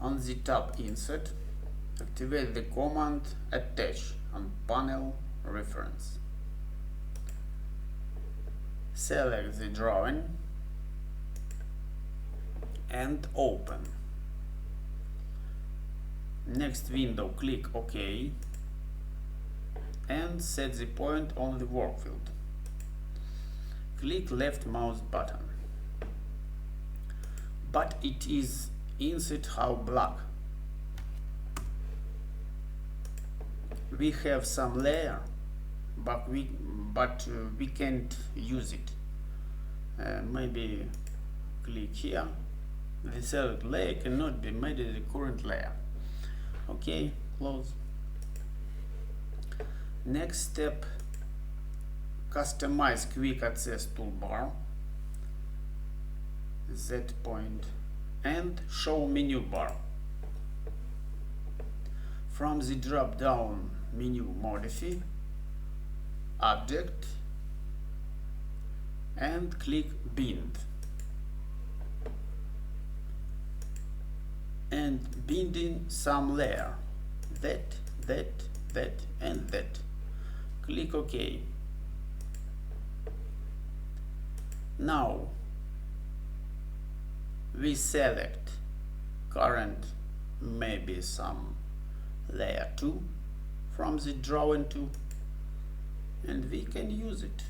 On the tab Insert, activate the command Attach on panel reference. Select the drawing and open. Next window, click OK and set the point on the work field. Click left mouse button. But it is inside how black. We have some layer, but we can't use it. Maybe click here. The select layer cannot be made as the current layer. Okay, close. Next step, customize quick access toolbar, Z point, and show menu bar. From the drop down menu, modify, object, and click bind. And bind in some layer, that, and that. Click OK. Now we select current, maybe some layer 2 from the drawing tool, and we can use it.